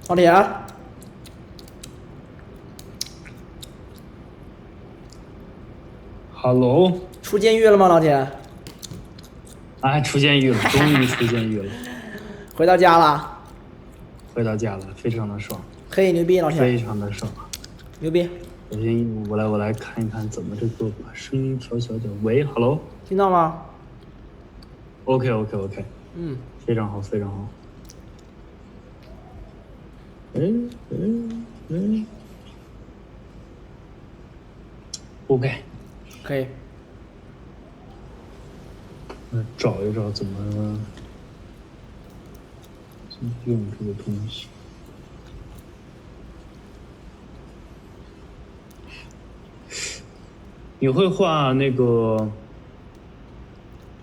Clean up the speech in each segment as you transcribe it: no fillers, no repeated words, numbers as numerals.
老铁，Hello，出监狱了吗？老铁，哎，出监狱了，终于出监狱了，回到家了，回到家了，非常的爽，嘿，牛逼，老铁，非常的爽。牛逼，首先，我来看一看怎么这个把声音调小点。喂，Hello，OK，OK，OK，听到吗？非常好，非常好。OK，可以。找一找怎么用这个东西。你会画那个？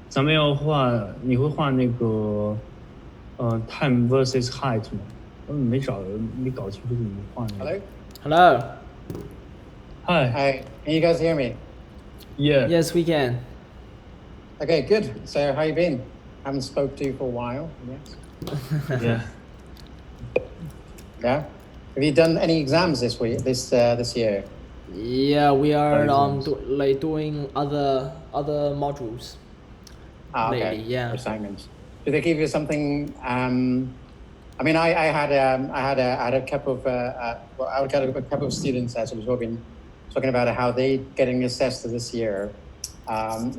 咱们要画，你会画那个time versus height 吗？没搞清楚怎么画那个。 Hello. Hello. Hi. Hi. Can you guys hear me? Yeah. Yes, we can. Okay, good. So how you been? Haven't spoke to you for a while. Yes. Yeah. Yeah. Have you done any exams this week? This year? Yeah, we are Exams. doing other modules. Okay. Lately, yeah. Assignments. Did they give you something? I mean, I had a couple of well, I had a couple of students actually talking about how they getting assessed this year.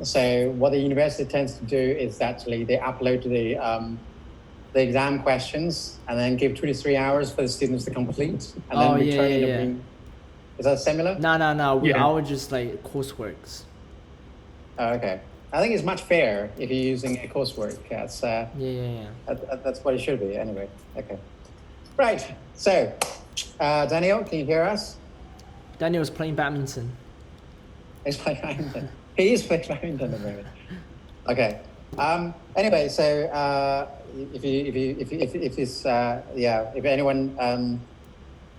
So what the university tends to do is actually they upload the exam questions and then give 2 to 3 hours for the students to complete and then return in the morning. Is that similar? No. Yeah. Our just like courseworks. Oh, okay. I think it's much fair if you're using a coursework. That's Yeah. that's what it should be anyway. Okay. Right. So, Daniel, can you hear us? Daniel's playing badminton. He's playing badminton. He is playing badminton at the moment. Okay. Anyway, so if anyone,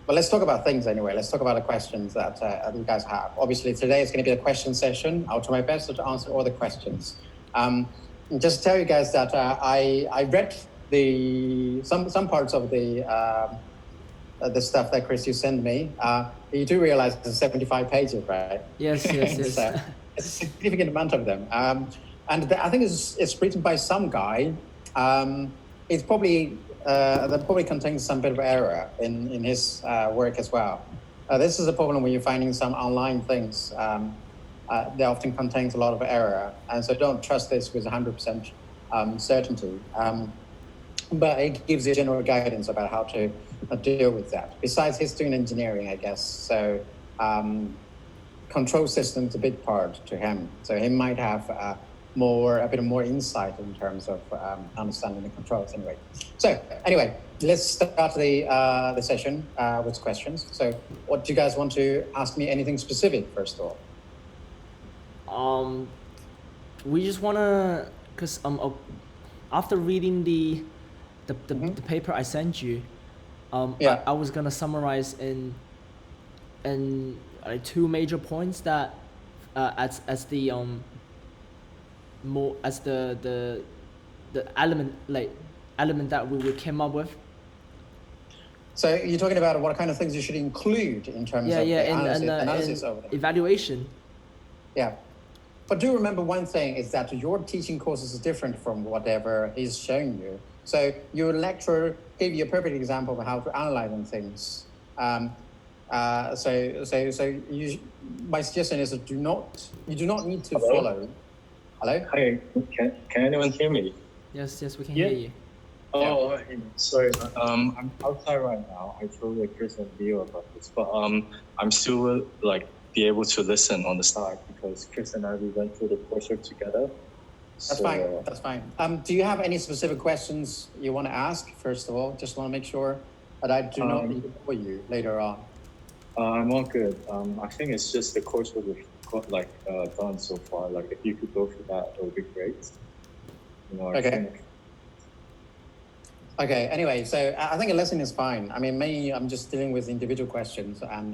well, let's talk about things anyway. Let's talk about the questions that you guys have. Obviously, today is going to be a question session. I'll try my best to answer all the questions. Just to tell you guys that I read some parts of the stuff that Chris you sent me. You do realize it's 75 pages, right? Yes. It's a significant amount of them. And I think it's written by some guy. It's probably that probably contains some bit of error in his work as well. This is a problem when you're finding some online things. They often contains a lot of error, and so don't trust this with 100% certainty. But it gives you general guidance about how to deal with that. Besides, he's doing engineering, I guess, so control system's a big part to him. So he might have a bit more insight in terms of understanding the controls. Anyway, so anyway, let's start the session with questions. So, what do you guys want to ask me? Anything specific, first of all? We just wanna, cause after reading the paper I sent you, Yeah. I was gonna summarize in like 2 major points that as the more as the element that we came up with. So you're talking about what kind of things you should include in terms of the analysis of them. Evaluation. Yeah. But do remember one thing is that your teaching courses is different from whatever he's showing you. So your lecturer gave you a perfect example of how to analyze things. My suggestion is that you do not need to Hello? follow. Hello? Hi, can anyone hear me? Yes, we can Yeah. hear you. Oh, sorry. I'm outside right now. I told Chris and Leo about this, but I'm still be able to listen on the side because Chris and we went through the coursework together. That's fine. That's fine. Do you have any specific questions you want to ask? First of all, just want to make sure that I do not need to bore you later on. I'm all good. I think it's just the coursework we've got done so far. If you could go through that, it would be great. Okay. Okay. Anyway, so I think a lesson is fine. I mean, mainly I'm just dealing with individual questions, and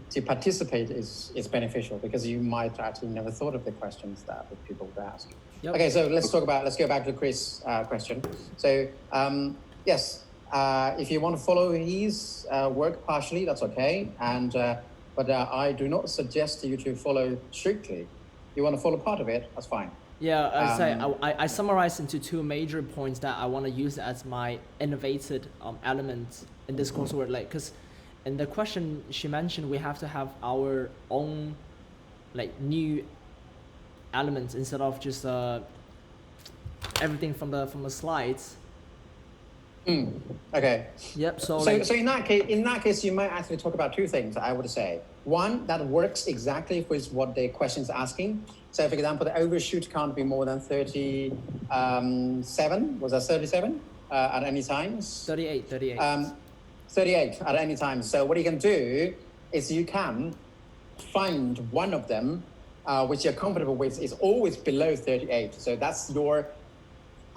to participate is beneficial because you might actually never thought of the questions that people would ask. Yep. Okay, so let's go back to Chris' question. So yes, If you want to follow his work partially, that's okay. But I do not suggest you to follow strictly. You want to follow part of it, that's fine. Yeah, I summarized into two major points that I want to use as my innovated elements in this coursework. Like, because in the question she mentioned, we have to have our own like new elements instead of just everything from the slides. Okay. Yep. So In that case, you might actually talk about two things. I would say one that works exactly with what the question is asking. So, for example, the overshoot can't be more than 37. Was that 37 at any times? 38. 38 at any time. So what you can do is you can find one of them which you're comfortable with is always below 38. So that's your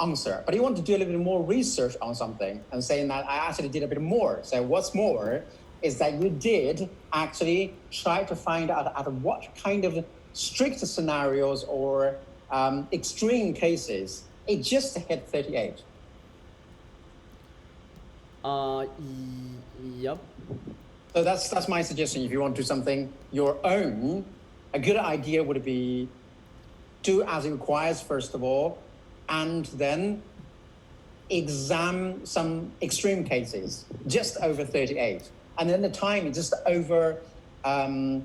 answer. But you want to do a little bit more research on something and saying that I actually did a bit more. So what's more is that you did actually try to find out at what kind of strict scenarios or extreme cases it just hit 38. Yep. So that's my suggestion. If you want to do something your own, a good idea would be do as it requires first of all, and then examine some extreme cases just over 38, and then the time is just over how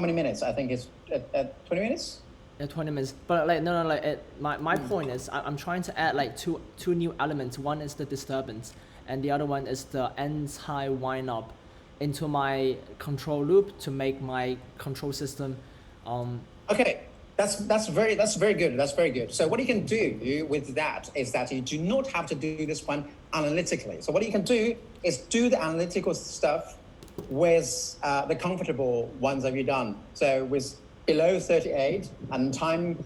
many minutes? I think it's at 20 minutes. Yeah, 20 minutes. But like no, like my point is I'm trying to add like two new elements. One is the disturbance, and the other one is the anti wind up into my control loop to make my control system. Okay, that's very good. That's very good. So what you can do with that is that you do not have to do this one analytically. So what you can do is do the analytical stuff with the comfortable ones that you've done. So with below 38 and time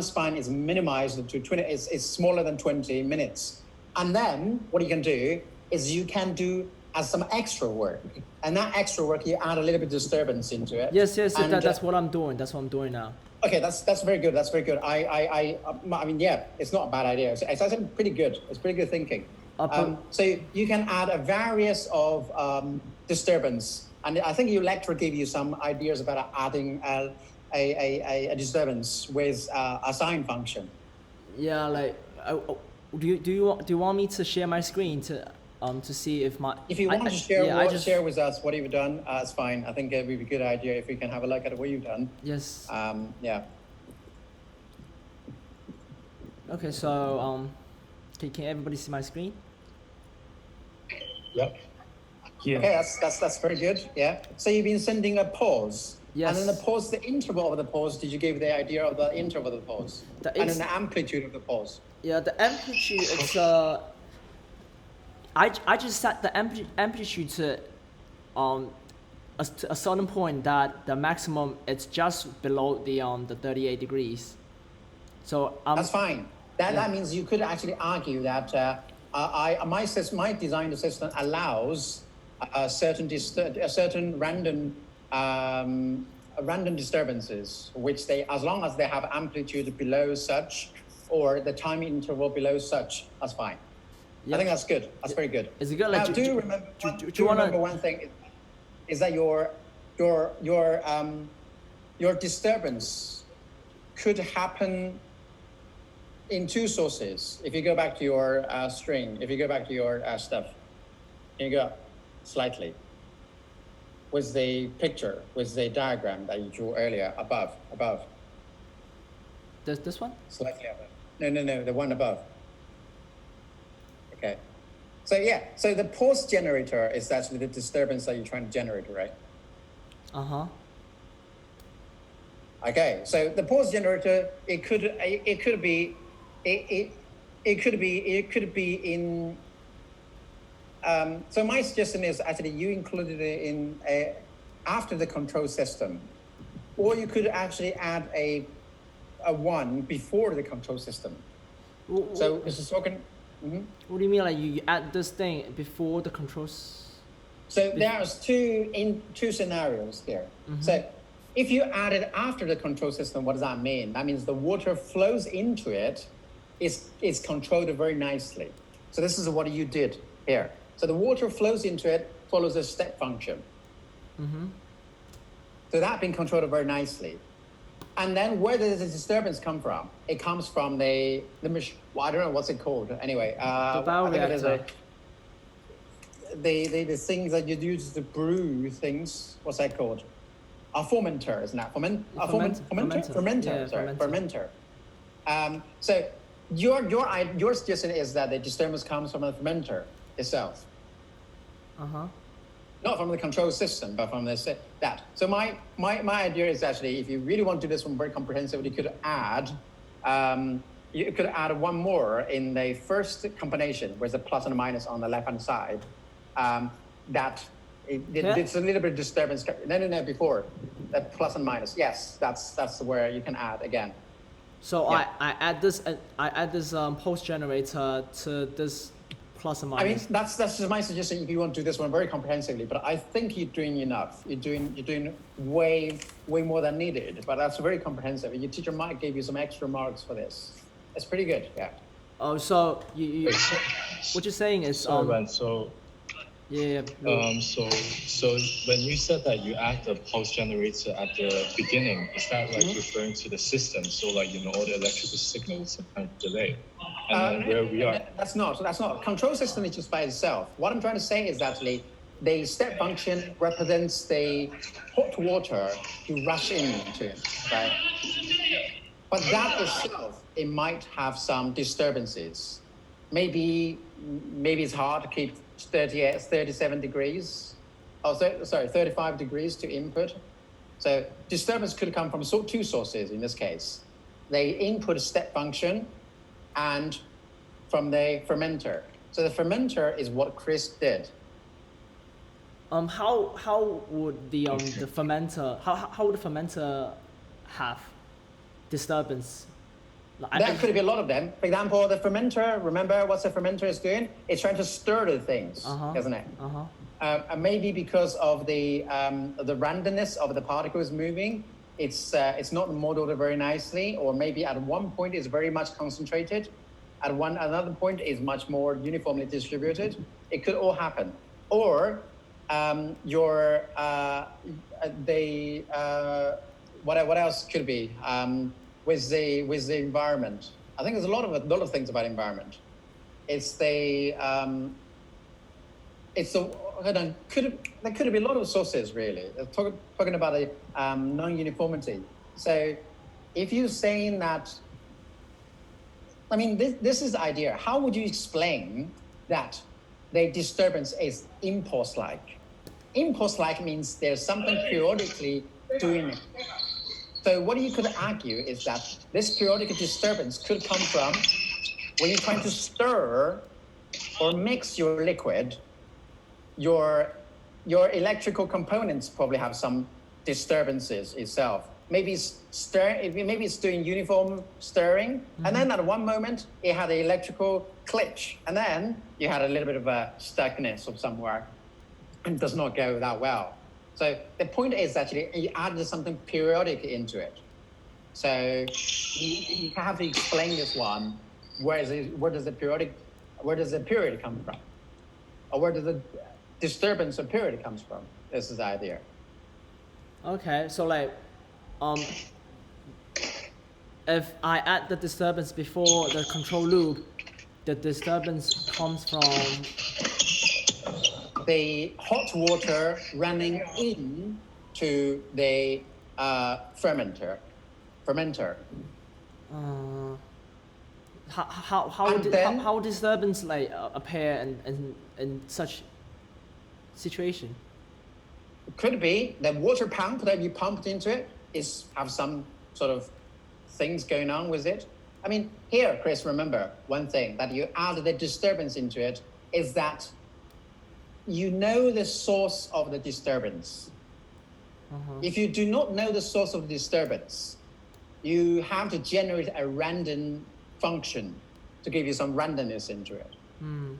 span is minimized to 20. Is smaller than 20 minutes. And then what you can do is you can do as some extra work, and that extra work you add a little bit of disturbance into it. Yes. That's what I'm doing. That's what I'm doing now. Okay, that's very good. That's very good. I mean, yeah, it's not a bad idea. It's actually pretty good. It's pretty good thinking. So you can add a various of disturbance, and I think your lecturer gave you some ideas about adding a disturbance with a sine function. Yeah, like do you want me to share my screen to see if my if you want to share share with us what you've done, it's fine. I think it would be a good idea if we can have a look at what you've done. Yes. Yeah. Okay, so can everybody see my screen? Yep. Yeah. Okay, that's very good. Yeah. So you've been sending a pause. Yes. And then the pause, the interval of the pause. Did you give the idea of the interval of the pause? And then the amplitude of the pause. Yeah, the amplitude. It's I just set the amplitude to a certain point that the maximum it's just below the 38 degrees. So that's fine. That means you could actually argue that my design system allows a certain random disturbances, which as long as they have amplitude below such or the time interval below such, that's fine. Yep. I think that's good. That's very good. Is it good? Like, now, do you remember one thing? Is that your disturbance could happen in two sources. If you go back to your string, if you go back to your stuff, you go slightly with the picture, with the diagram that you drew earlier above. This one? Slightly above. No, the one above. Okay. So yeah, so the pause generator is actually the disturbance that you're trying to generate, right? Uh-huh. Okay, so the pause generator, it could be in. So my suggestion is actually you included it in after the control system, or you could actually add a one before the control system. So Mr. Sorkin. Mm-hmm. What do you mean, like you add this thing before the controls? So there's two scenarios here. Mm-hmm. So if you add it after the control system, what does that mean? That means the water flows into it, is controlled very nicely. So this is what you did. here. So the water flows into it, follows a step function. So that being controlled very nicely. And then where does the disturbance come from? It comes from the well, I don't know what's it called. Anyway, I think it is the things that you use to brew things. What's that called? A fermenter, isn't that? Fermenter. So your suggestion is that the disturbance comes from the fermenter itself. Not from the control system, but from that. So my idea is actually, if you really want to do this one very comprehensively, you could add one more in the first combination, where's the plus and minus on the left-hand side. It's a little bit of disturbance. No, before that plus and minus. Yes, that's where you can add again. So yeah. I add this post generator to this plus and minus. I mean, that's just my suggestion if you want to do this one very comprehensively. But I think you're doing enough. You're doing way more than needed. But that's very comprehensive. Your teacher might give you some extra marks for this. It's pretty good. Yeah. Oh, so you what you're saying is So yeah. So when you said that you add the pulse generator at the beginning, is that like referring to the system? So like all the electrical signals are kind of delayed, and then where we are. That's not. Control system is just by itself. What I'm trying to say is actually the step function represents the hot water to rush into it, right? But that itself, it might have some disturbances. Maybe it's hard to keep 37 degrees, 35 degrees to input. So disturbance could come from two sources in this case. They input step function and from the fermenter. So the fermenter is what Chris did. How would the fermenter how would the fermenter have disturbance? There could be a lot of them. For example, the fermenter, remember what the fermenter is doing? It's trying to stir the things, isn't it? And maybe because of the randomness of the particles moving, it's not modeled very nicely, or maybe at one point it's very much concentrated, at another point is much more uniformly distributed. It could all happen. Or what else could be? With the environment, I think there's a lot of things about environment. There could be a lot of sources really. Talking about the non-uniformity. So, if you're saying that, I mean, this is the idea. How would you explain that the disturbance is impulse-like? Impulse-like means there's something periodically doing it. So what you could argue is that this periodic disturbance could come from when you're trying to stir or mix your liquid, your electrical components probably have some disturbances itself. Maybe it's doing uniform stirring, and then at one moment it had an electrical glitch, and then you had a little bit of a stuckness of somewhere, and it does not go that well. So the point is actually you added something periodic into it. So you have to explain this one. Where does the period come from? Or where does the disturbance of period comes from? This is the idea. Okay, so like, if I add the disturbance before the control loop, the disturbance comes from the hot water running into the fermenter. How disturbance like appear in such situation? It could be the water pump that you pumped into it have some sort of things going on with it. I mean, here, Chris, remember one thing that you added the disturbance into it is that you know the source of the disturbance. If you do not know the source of the disturbance, you have to generate a random function to give you some randomness into it.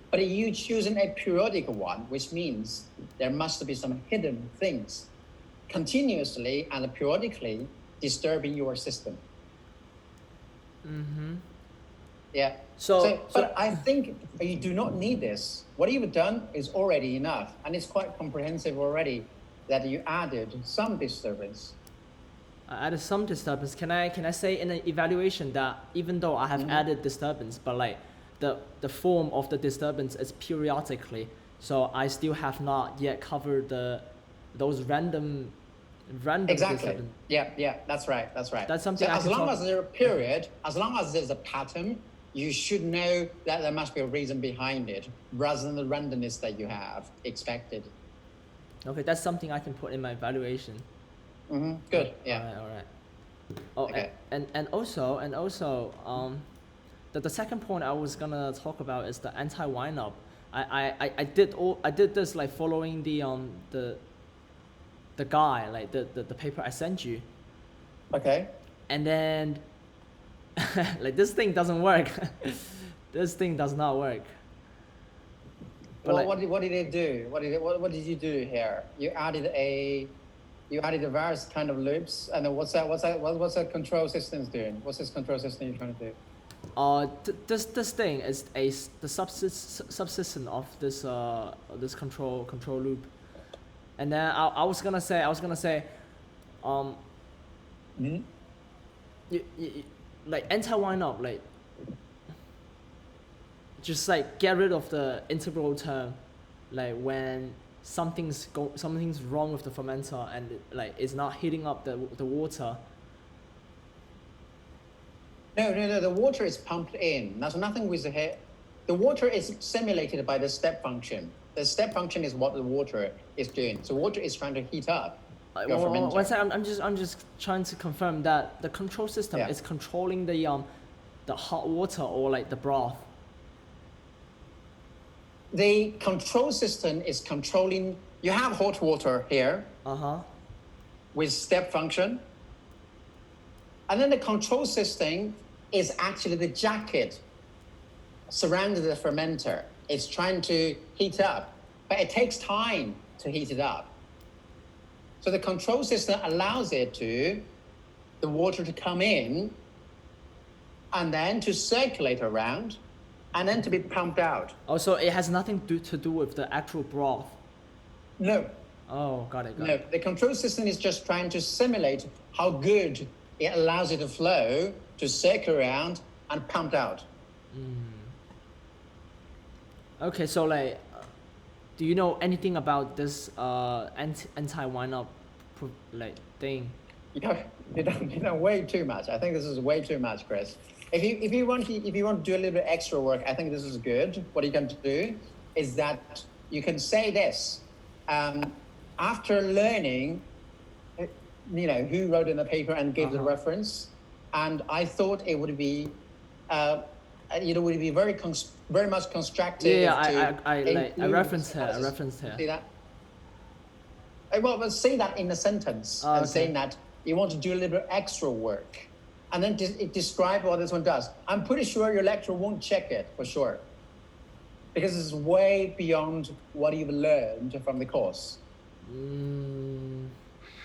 But if you choosing a periodic one, which means there must be some hidden things continuously and periodically disturbing your system. Yeah. But I think you do not need this. What you've done is already enough, and it's quite comprehensive already that you added some disturbance. I added some disturbance. Can I say in an evaluation that even though I have added disturbance, but like the form of the disturbance is periodically, so I still have not yet covered those random Exactly. disturbance. Yeah, that's right. That's something So I as can long talk- as there's a period, as long as there's a pattern, you should know that there must be a reason behind it, rather than the randomness that you have expected. Okay, that's something I can put in my evaluation. Good. Yeah. All right. Oh, Okay. and also the second point I was gonna talk about is the anti-wind up. I did this like following the guy, like the paper I sent you, Okay. and then like this thing doesn't work. This thing does not work. But Well, like- what did it do? What did you do here? You added a various kind of loops, and then what's that control system doing? What's this control system you're trying to do? This thing is the subsystem of this control loop, and then I was gonna say, you, like anti-wind up, like just like get rid of the integral term, like when something's wrong with the fermenter and like it's not heating up the water. No. The water is pumped in. There's nothing with the head. The water is simulated by the step function. The step function is what the water is doing. So water is trying to heat up your fermenter. One second, I'm just trying to confirm that the control system Yeah. is controlling the hot water or like the broth. The control system is controlling. You have hot water here with step function, and then the control system is actually the jacket surrounding the fermenter. It's trying to heat up, but it takes time to heat it up. So the control system allows the water to come in and then to circulate around and then to be pumped out. Also, it has nothing to do with the actual broth. No, Oh, got it. no, the control system is just trying to simulate how good it allows it to flow, to circle around and pumped out. Okay, so like, do you know anything about this anti-wind up like thing? You know way too much. I think this is way too much, Chris. If you want to do a little bit extra work, I think this is good. What you can do is that you can say this after learning, who wrote in the paper and gave the reference, and I thought it would be, would be very much constructive. Yeah, I include referenced her. See that? Well, say that in a sentence and okay. saying that you want to do a little bit extra work, and then describe what this one does. I'm pretty sure your lecturer won't check it for sure, because it's way beyond what you've learned from the course.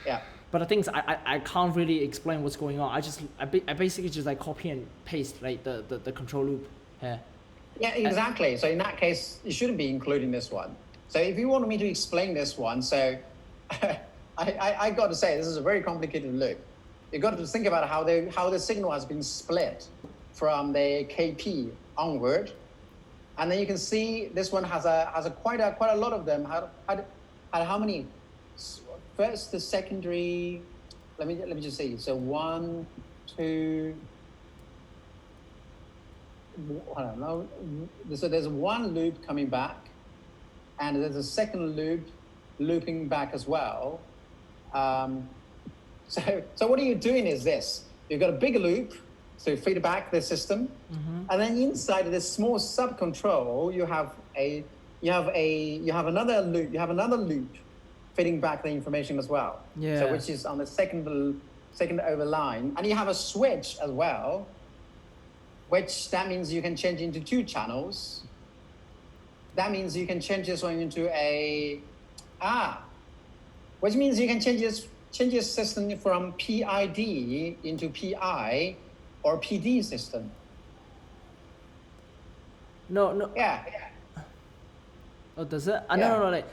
Yeah. But the thing is, I can't really explain what's going on. I basically just like copy and paste like the control loop here. Yeah, exactly. So in that case, you shouldn't be including this one. So if you want me to explain this one, so I got to say, this is a very complicated loop. You got to think about how the signal has been split from the KP onward, and then you can see this one has quite a lot of them. Had how many? First, the secondary. Let me just see. So 1, 2. I don't know. So there's one loop coming back, and there's a second loop looping back as well. So what are you doing is this: you've got a big loop to feed back the system, and then inside this small subcontrol, you have another loop feeding back the information as well. Yeah. So which is on the second over line, and you have a switch as well, which that means you can change into 2 channels. That means you can change this one into which means you can change your system from PID into PI or PD system. No. Yeah. Oh, does it? Yeah. No. Like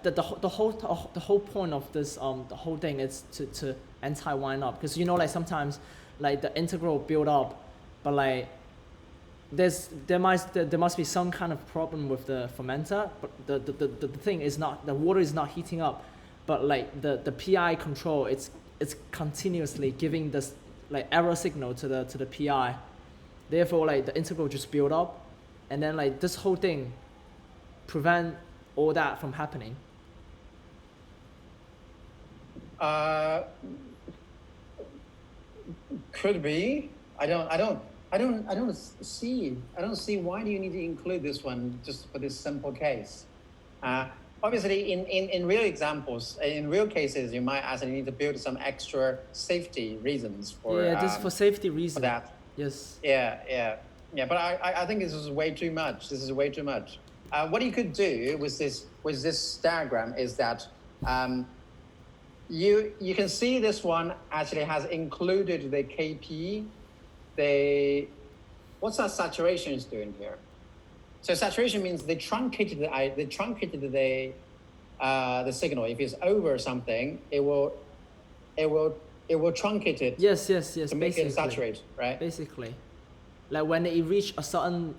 the whole point of this the whole thing is to anti wind up, because you know like sometimes like the integral build up, but like there must be some kind of problem with the fermenter, but the thing is not, the water is not heating up, but like the PI control, it's continuously giving this like error signal to the PI. Therefore like the integral just build up, and then like this whole thing prevent all that from happening. Could be. I don't see why do you need to include this one just for this simple case. Obviously, in real examples, in real cases, you might actually need to build some extra safety reasons for. Yeah, just for safety For reasons. that. Yes. Yeah. But I think this is way too much. This is way too much. What you could do with this diagram is that you can see this one actually has included the KP. What's that saturation is doing here? So saturation means they truncated the signal. If it's over something, it will truncate it. Yes. To make it saturate, right? Basically, like when it reach a certain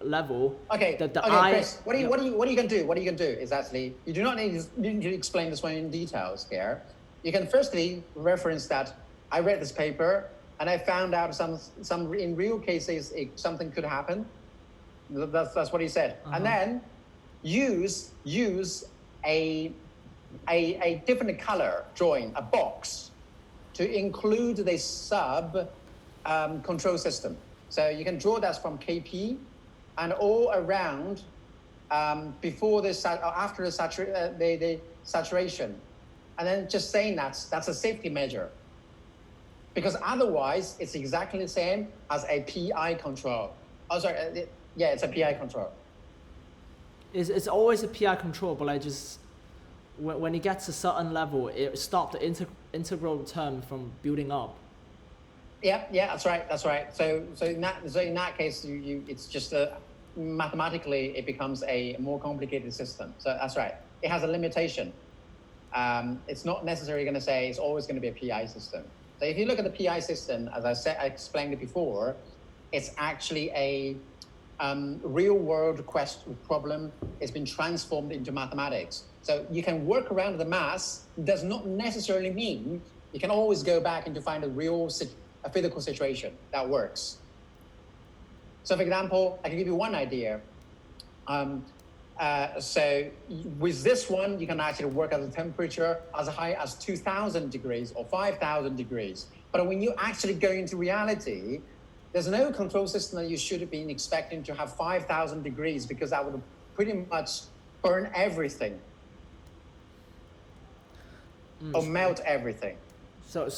level. Okay. The okay, Chris. What are you gonna do? What are you gonna do is actually, you do not need to explain this one in details here. You can firstly reference that I read this paper and I found out some in real cases something could happen. That's what he said. Uh-huh. And then use a different color drawing, a box, to include the sub control system. So you can draw that from KP, and all around before this after the saturation, and then just saying that's a safety measure, because otherwise it's exactly the same as a PI control. Oh, sorry, yeah, it's a PI control. It's always a PI control, but like just when it gets a certain level, it stops the integral term from building up. Yeah, that's right. So in that case, it's just mathematically it becomes a more complicated system. So that's right. It has a limitation. It's not necessarily going to say it's always going to be a PI system. So if you look at the PI system, as I explained it before, it's actually a real-world problem. It's been transformed into mathematics. So you can work around the math. Does not necessarily mean you can always go back and to find a physical situation that works. So for example, I can give you one idea. So with this one, you can actually work at a temperature as high as 2,000 degrees or 5,000 degrees. But when you actually go into reality, there's no control system that you should have been expecting to have 5,000 degrees, because that would pretty much burn everything or melt everything. So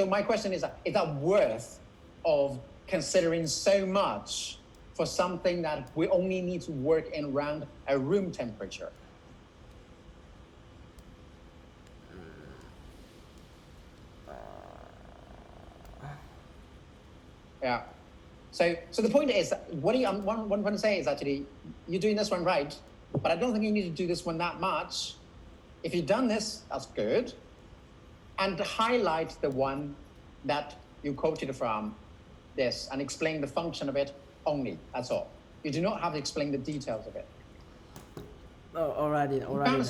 my question is that worth of considering so much for something that we only need to work in around a room temperature? Yeah. So the point is, what I'm trying to say is actually, you're doing this one right, but I don't think you need to do this one that much. If you've done this, that's good. And highlight the one that you quoted from this and explain the function of it only. That's all. You do not have to explain the details of it. Oh, alrighty. You found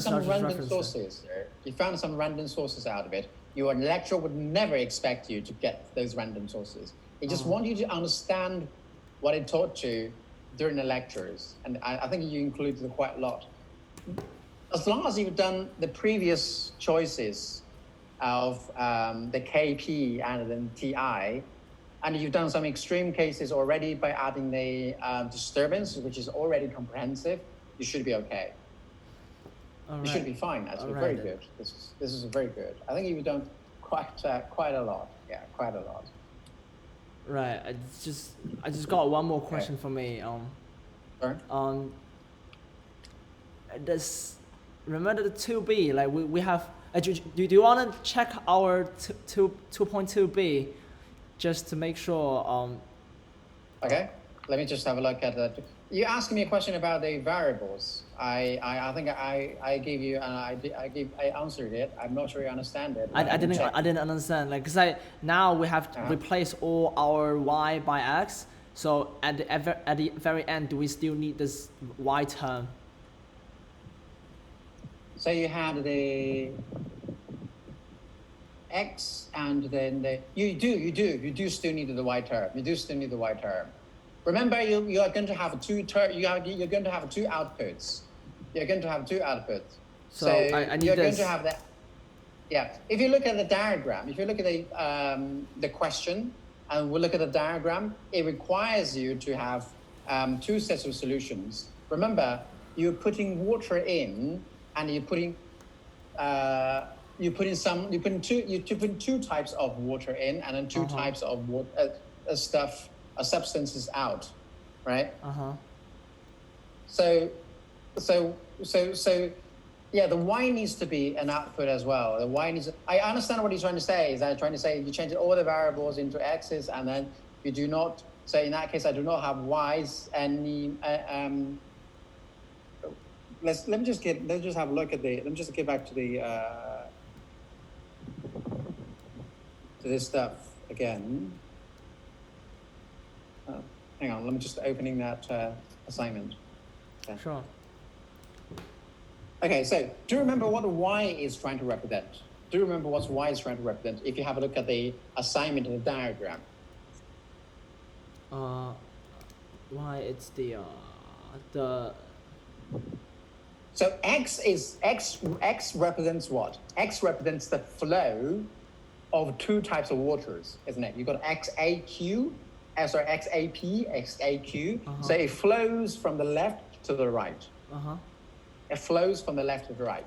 some random sources. You found some random sources out of it. Your lecturer would never expect you to get those random sources. They just want you to understand what it taught you during the lectures. And I think you included quite a lot. As long as you've done the previous choices of the KP and then TI, and you've done some extreme cases already by adding the disturbance, which is already comprehensive, you should be okay. You should be fine. Actually, very good. This is very good. I think you've done quite a lot. Yeah, quite a lot. Right. I just got one more question for me. Sure. Remember the 2B? Like we have. Do you want to check our 2.2B, just to make sure? Okay. let me just have a look at that. You asked me a question about the variables. I think I gave you I answered it. I'm not sure you understand it. I didn't Check. I didn't understand, like, because now we have to replace all our y by x. So at the very end, do we still need this y term? So you had the x, and then you do still need the y term. You do still need the y term. Remember, you are going to have you're going to have two outputs. You're going to have two outputs. So I need you're this. going to have that. Yeah. If you look at the diagram, if you look at the question, and we look at the diagram, it requires you to have two sets of solutions. Remember, you're putting water in, and you're putting two types of water in, and then two types of substances out, right? So yeah, the y needs to be an output as well. The y needs. I understand what he's trying to say. Is that trying to say you change all the variables into x's, and then you do not. So in that case, I do not have y's any. Let's just have a look at the. Let me just get back to the to this stuff again. Hang on, let me just opening that assignment. Okay. Sure. Okay, so do you remember what y is trying to represent? Do you remember what y is trying to represent? If you have a look at the assignment in the diagram. Y, it's the So x represents what? X represents the flow of two types of waters, isn't it? You've got XAQ, XAP. So it flows from the left to the right. It flows from the left to the right.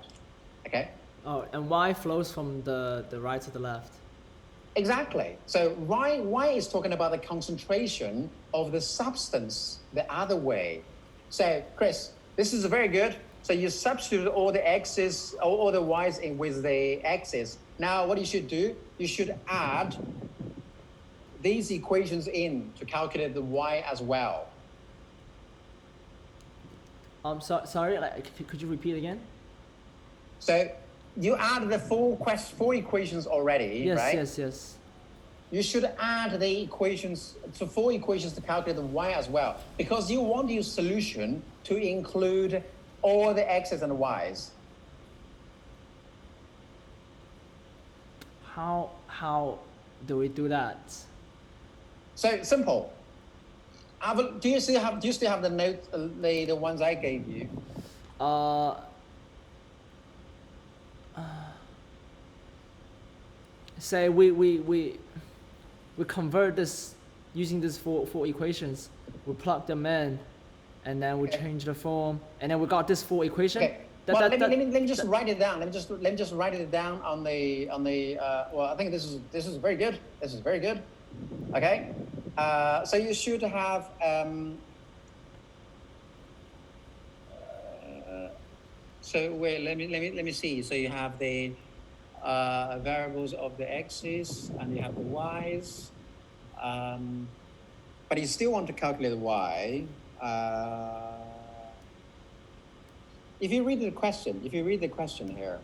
Okay? Oh, and y flows from the right to the left. Exactly. So y is talking about the concentration of the substance the other way. So Chris, this is very good. So you substitute all the x's, all the y's in with the x's. Now what you should do, you should add these equations in to calculate the y as well. Sorry, like, could you repeat again? So you add the four equations already, Yes, right? yes. You should add the equations, so 4 equations to calculate the y as well, because you want your solution to include all the x's and y's. How do we do that? So simple. Do you still have the notes, the ones I gave you? Say we convert this using these four equations. We plug them in, and then we change the form, and then we got this 4 equation. Okay. Let me just write it down. Let me just write it down on the well, I think this is very good. This is very good. Okay. So you should have so wait, let me see. So you have the variables of the x's and you have the y's, but you still want to calculate the y. If you read the question here,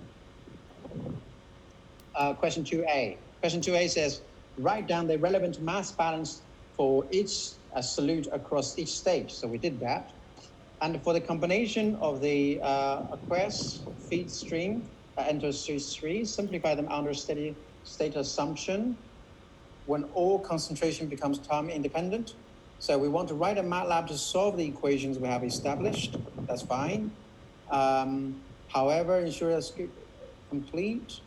question 2a. Question 2a says, write down the relevant mass balance for each solute across each stage. So we did that. And for the combination of the aqueous feed stream that enters stage 3, simplify them under steady state assumption when all concentration becomes time independent. So we want to write a MATLAB to solve the equations we have established. That's fine. However, ensure that's complete.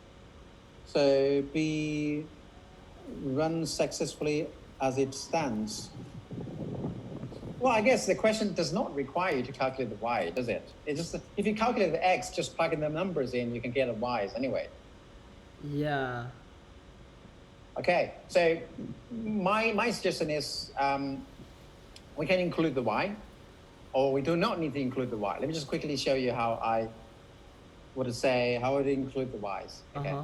So B runs successfully as it stands. Well, I guess the question does not require you to calculate the y, does it? It's just if you calculate the x, just plug in the numbers in, you can get the y's anyway. Yeah. Okay, so my suggestion is we can include the y, or we do not need to include the y. Let me just quickly show you how I would say how I would include the y's. Okay.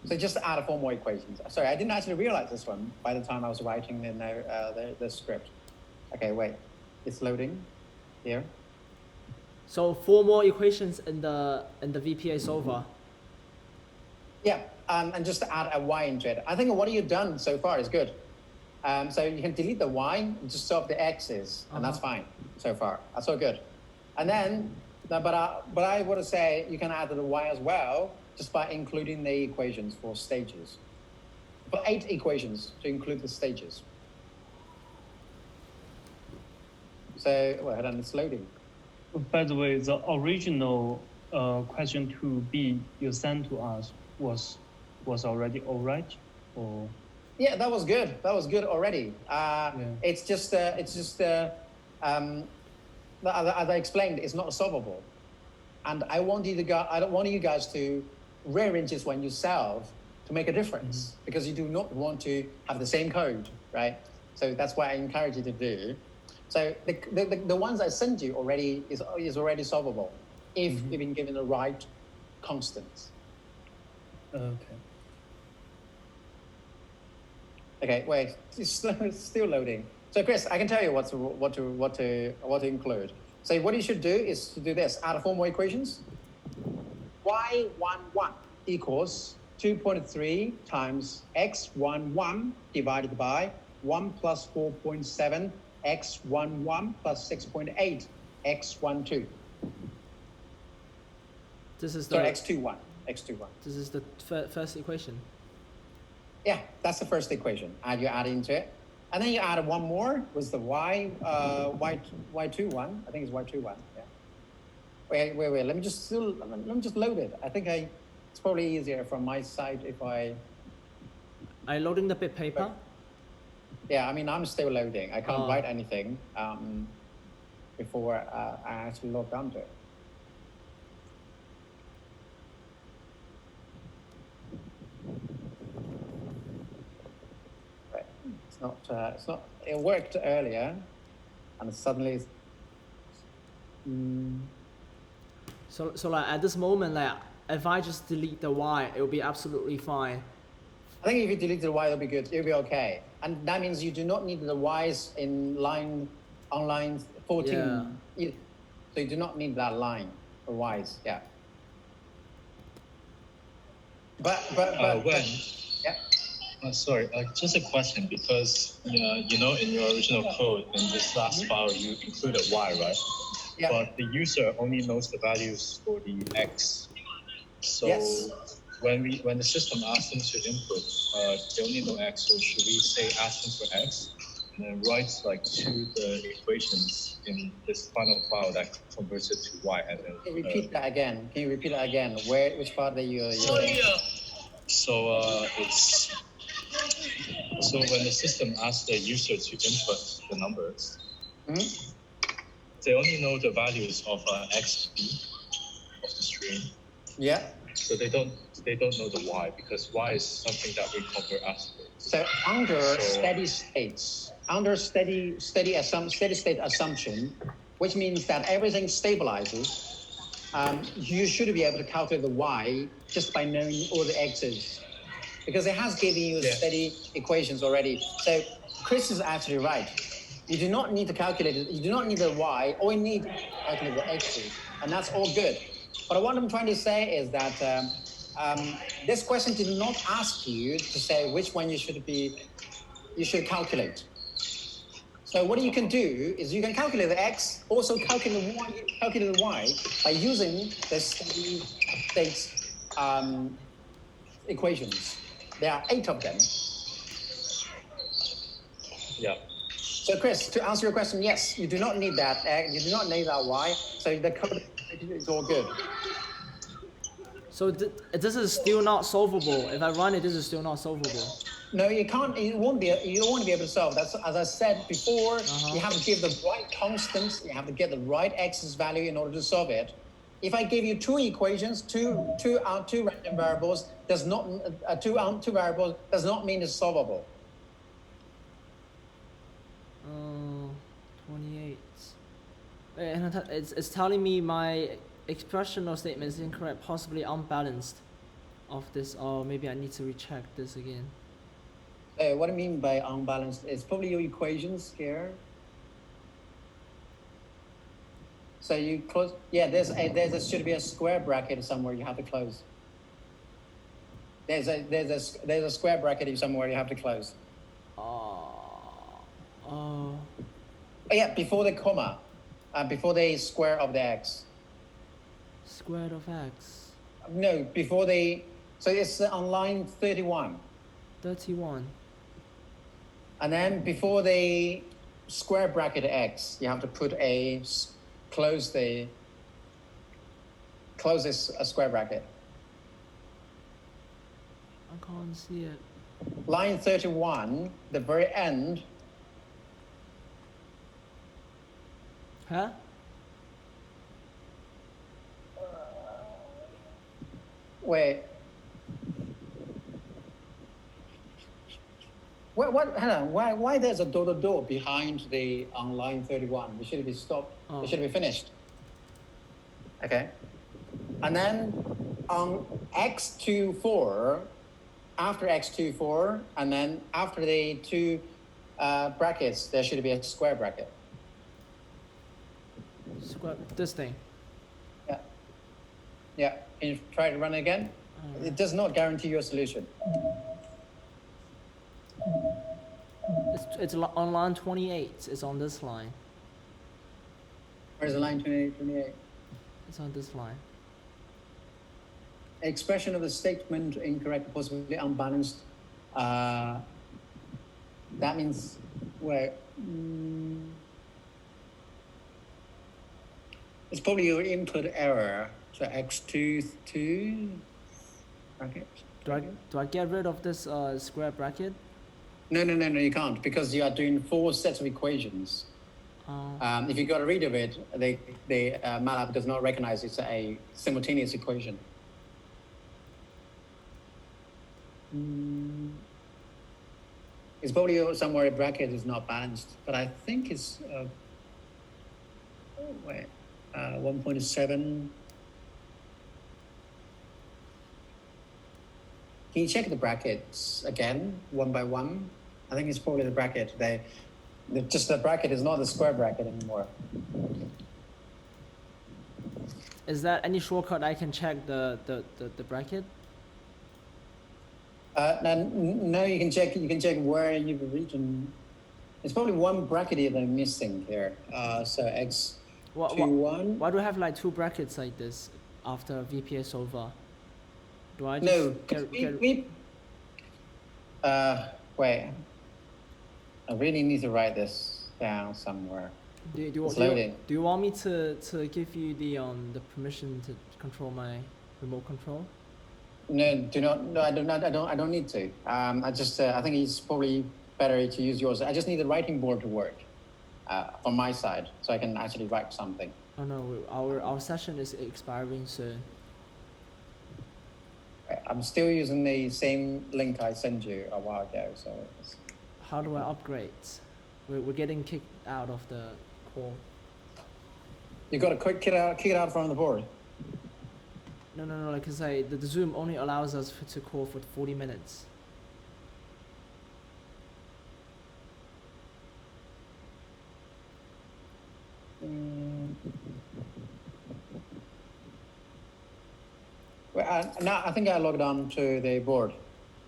So just add 4 more equations. Sorry, I didn't actually realize this one by the time I was writing the script. Okay, wait. It's loading here. So 4 more equations in the VPA solver. Yeah, and just to add a y into it. I think what you've done so far is good. So you can delete the y and just solve the x's, and that's fine so far. That's all good. And then, but I would say you can add the y as well, just by including the equations for stages. For 8 equations to include the stages. So, well, hold on, it's loading. By the way, the original question 2b you sent to us was already all right, or? Yeah, that was good. That was good already. It's just as I explained, it's not solvable, and I don't want you guys to rearrange this when you solve to make a difference, because you do not want to have the same code, right? So that's what I encourage you to do. So the ones I sent you already is already solvable if you've been given the right constants. Okay. Okay, wait, it's still loading. So Chris, I can tell you what to include. So what you should do is to do this: add 4 more equations. y11 equals 2.3 times x11 divided by 1 plus 4.7 x11 plus 6.8 x12. This is Sorry, the x21. This is the first equation. Yeah, that's the first equation. You add into it, and then you add 1 more with the y21. I think it's y21. Yeah. Wait. Let me just load it. I think it's probably easier from my side if I. Are you loading the bit paper? Yeah, I mean I'm still loading. I can't Oh. write anything before I actually log onto it. It's not. It worked earlier, and suddenly. So like at this moment, like if I just delete the y, it will be absolutely fine. I think if you delete the y, it'll be good. It'll be okay, and that means you do not need the y's on line 14. Yeah. So you do not need that line for y's. Yeah. But When? Yeah. Sorry, just a question, because you know, in your original code, in this last file, you included y, right? Yeah. But the user only knows the values for the x. So Yes. when the system asks them to input, they only know x. So should we say ask them for x, and then write like the equations in this final file that converts it to y, and then Can you repeat that again? Can you repeat that again? Which part that you're saying? So it's so when the system asks the user to input the numbers, they only know the values of x, b of the string. Yeah. So they don't know the y, because y is something that we convert afterwards. So under steady states, under steady state assumption, which means that everything stabilizes, you should be able to calculate the y just by knowing all the x's, because it has given you steady equations already. So Chris is actually right. You do not need to calculate it. You do not need the y. All you need to calculate the x's, and that's all good. But what I'm trying to say is that this question did not ask you to say which one you should calculate. So what you can do is you can calculate the x, also calculate the y by using the steady state equations. There are 8 of them. Yeah. So Chris, to answer your question, yes, you do not need that x, you do not need that y, so the code is all good. So this is still not solvable. If I run it, this is still not solvable. No, you can't. You won't be able to solve. That's, as I said before. You have to give the right constants. You have to get the right x's value in order to solve it. If I give you 2 equations, two random variables, does not two variables does not mean it's solvable. 28. And it's telling me my expression or statement is incorrect, possibly unbalanced of this, or maybe I need to recheck this again. What I mean by unbalanced is probably your equations here. So you close. Yeah, should be a square bracket somewhere you have to close. There's a square bracket somewhere you have to close. Oh yeah, before the comma, before the square of the x. Square root of x. No, before the. So it's on line 31. 31. And then before the square bracket x, you have to put close this a square bracket. I can't see it. Line 31, the very end. Huh? Wait. What? Hang on. Why there's a door behind the on line 31? It should be stopped. Oh. It should be finished. Okay. And then on x24, after x24, and then after the two brackets, there should be a square bracket. Square. This thing. Yeah. Yeah. Can you try to run it again? It does not guarantee your solution. It's on line 28. It's on this line. Where's the line 28? It's on this line. Expression of the statement incorrect, possibly unbalanced. That means where it's probably your input error. So x22 bracket. Do I get rid of this square bracket? No, you can't, because you are doing 4 sets of equations. If you got rid of it, the MATLAB does not recognize it's a simultaneous equation. It's probably somewhere a bracket is not balanced, but I think it's 1.7. Can you check the brackets again, one by one? I think it's probably the bracket. Just the bracket is not the square bracket anymore. Is that any shortcut I can check the bracket? No, you can check. You can check where you've written. It's probably one bracket that I'm missing here. So x21. Why do I have like 2 brackets like this after VPA solver? Do I just No, wait. I really need to write this down somewhere. Do It's loading. you want me to give you the permission to control my remote control? No, do not. No, I don't need to. I think it's probably better to use yours. I just need the writing board to work on my side, so I can actually write something. Oh no, our session is expiring soon. I'm still using the same link I sent you a while ago. So How do I upgrade? We're getting kicked out of the call. you got to kick it out from the board. No, like I say, the Zoom only allows us to call for 40 minutes. Well, now I think I logged on to the board.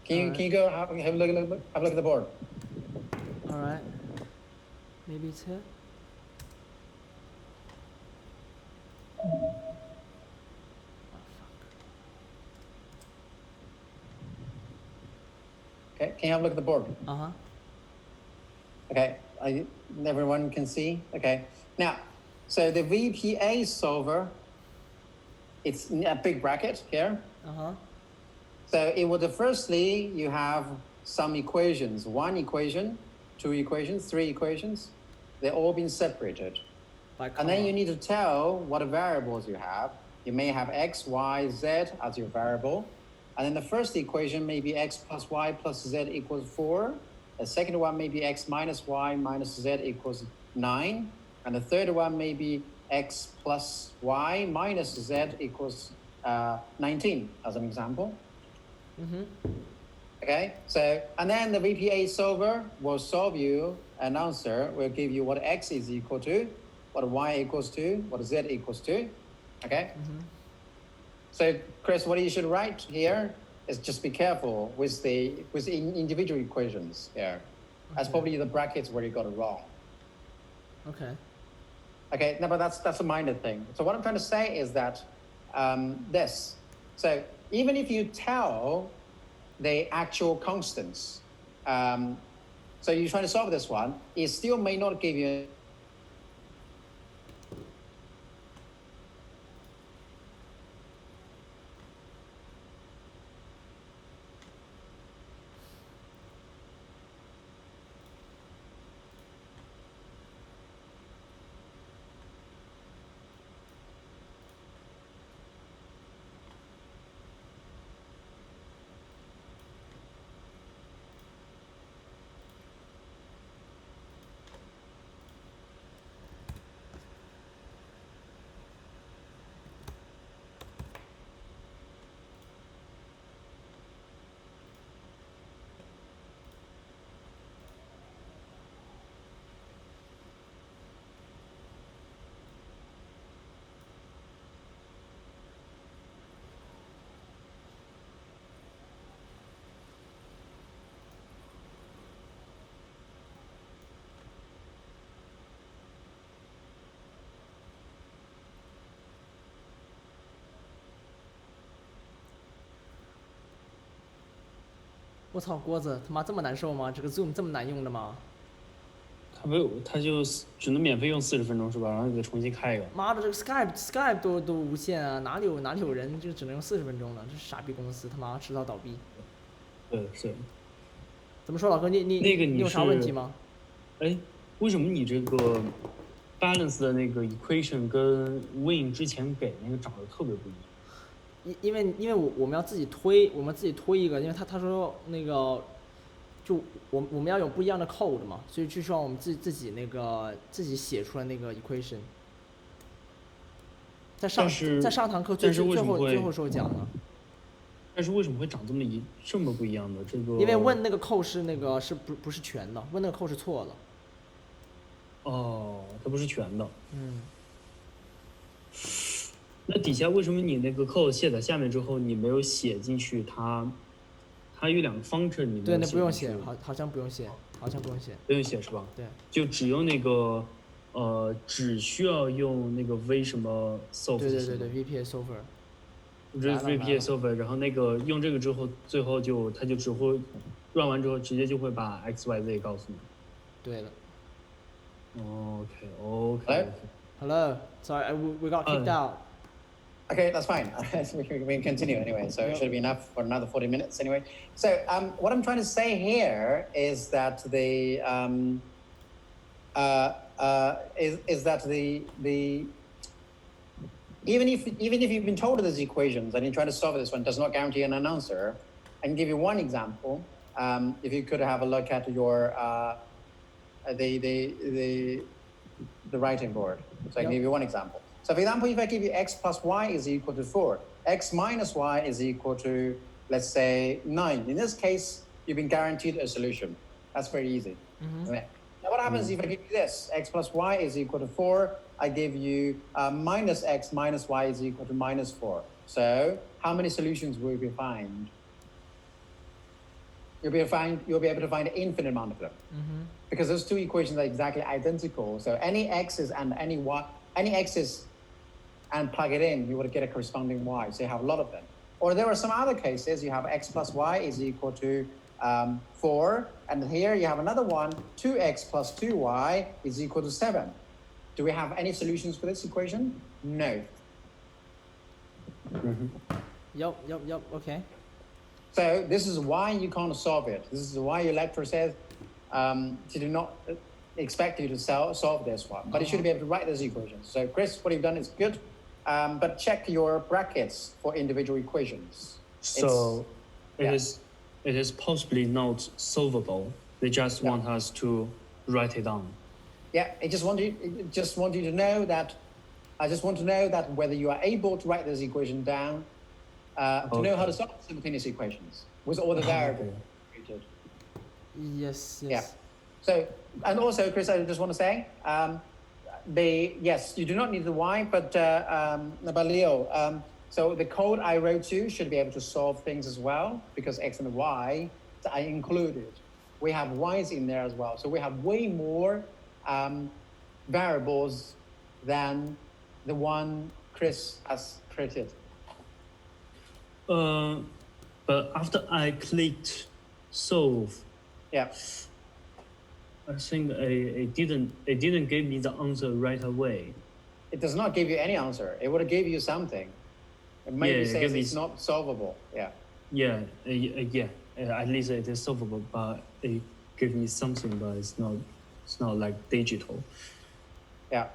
Can you go have a look at the board? All right. Maybe it's here. Oh, Okay, can you have a look at the board? fuck. Okay, everyone can see. Okay, now, so the VPA solver, it's a big bracket here. So it would firstly you have some equations, 1 equation, 2 equations, 3 equations. They're all been separated. And then you need to tell what variables you have. You may have x, y, z as your variable. And then the first equation may be x plus y plus z equals 4. The second one may be x minus y minus z equals 9. And the third one may be x plus y minus z equals 19, as an example. Okay, so, and then the VPA solver will solve you an answer, will give you what x is equal to. what y equals to, what z equals to. Okay. So Chris, what you should write here is just be careful with the individual equations here. That's probably the brackets where you got it wrong. Okay. Okay, no, but that's a minor thing. So what I'm trying to say is that this. So even if you tell the actual constants, so you're trying to solve this one, it still may not give you.我操，郭子他妈这么难受吗？这个 Zoom 这么难用的吗？他没有，他就只能免费用40分钟是吧？然后你得重新开一个。妈的，这个 Skype 都无限啊，哪里有人就只能用40分钟了？这是傻逼公司，他妈迟早倒闭。对是。怎么说，老哥，你那个你有啥问题吗？哎，为什么你这个 balance 的那个 equation 跟 win 之前给那个长得特别不一样？因为我们要自己推一个，因为他说那个，就我们要有不一样的 code 嘛，所以就需要我们自己写出来那个 equation。在上堂课最后时候讲的。但是为什么会长这么不一样的这个？因为问那个 code 是不是全的，问那个 code 是错的。哦，它不是全的。嗯。那底下为什么你那个 code 写在下面之后，你没有写进去它有两个方程，你对，那不用写，好像不用写，不用写是吧？对，就只用那个只需要用那个 v 什么 solve。对 VPA solver。VPA solver， 然后那个用这个之后，最后它就只会 run 完之后，直接就会把 x、y、z 告诉你。对了。OK。Hello, sorry, we got kicked out. Okay, that's fine. We can continue anyway, so it should be enough for another 40 minutes anyway. So what I'm trying to say here is that even if you've been told these equations and you're trying to solve this one, does not guarantee an answer. I can give you one example. If you could have a look at your the writing board. So I can give you one example. So for example, if I give you x plus y is equal to 4, x minus y is equal to, let's say, 9. In this case, you've been guaranteed a solution. That's very easy. Okay. Now what happens if I give you this? X plus y is equal to 4. I give you minus x minus y is equal to minus 4. So how many solutions will you find? You'll be able to find an infinite amount of them. Because those two equations are exactly identical. So any x's and any x's and plug it in, you would get a corresponding y. So you have a lot of them. Or there are some other cases, you have x plus y is equal to 4. And here you have another one, 2x plus 2y is equal to 7. Do we have any solutions for this equation? No. Yep, okay. So this is why you can't solve it. This is why your lecturer says she did not expect you to solve this one, but you should be able to write those equations. So Chris, what you've done is good, but check your brackets for individual equations. So it is possibly not solvable. They just want us to write it down. Yeah, I just want you to know that. I just want to know that whether you are able to write this equation down, to know how to solve simultaneous equations with all the variables. Yes. Yeah. So, and also, Chris, I just want to say, yes, you do not need the y, but Leo, so the code I wrote you should be able to solve things as well, because x and y I included. We have y's in there as well, so we have way more variables than the one Chris has created. But after I clicked solve, Yeah. I think it didn't give me the answer right away. It does not give you any answer. It would have gave you something. It maybe Yeah, says give me it's not solvable. Yeah. Yeah, at least it is solvable, but it gave me something, but it's not like digital. Yeah.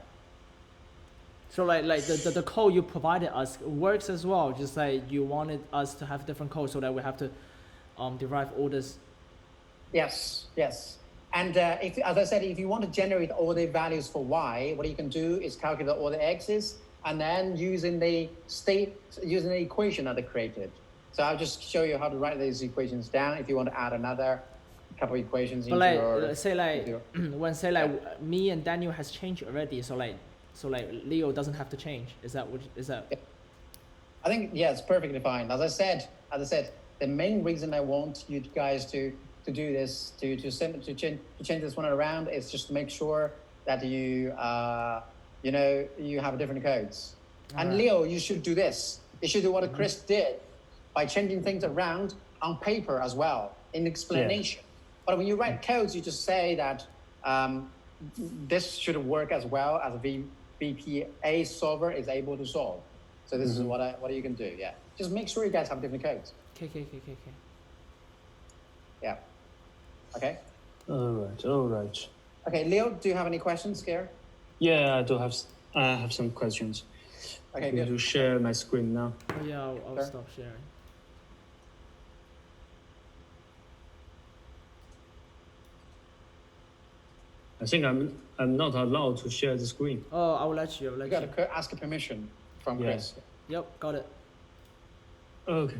So like the code you provided us works as well. Just like you wanted us to have different code so that we have to derive all this. Yes. Yes. And if, as I said, if you want to generate all the values for y, what you can do is calculate all the x's, and then using the equation that they created. So I'll just show you how to write these equations down if you want to add another couple of equations But into like your. say like your- when say like me and Daniel has changed already. So like Leo doesn't have to change. Is that what is that? I think yeah, it's perfectly fine. As I said, the main reason I want you guys to do this to change this one around is just to make sure that you you have different codes. And Alright. Leo, you should do this. You should do what Chris did by changing things around on paper as well in explanation. But when you write codes, you just say that this should work as well as a VPA solver is able to solve. So this is what you can do. Yeah, just make sure you guys have different codes. Okay. Yeah. Okay. All right. Okay, Leo, do you have any questions here? Yeah, I have some questions. Okay, I'm going to good. share my screen now. Oh yeah, I'll Sure. stop sharing. I think I'm not allowed to share the screen. Oh, I will let you. You got to ask a permission from Yeah. Chris. Yep, got it. Okay.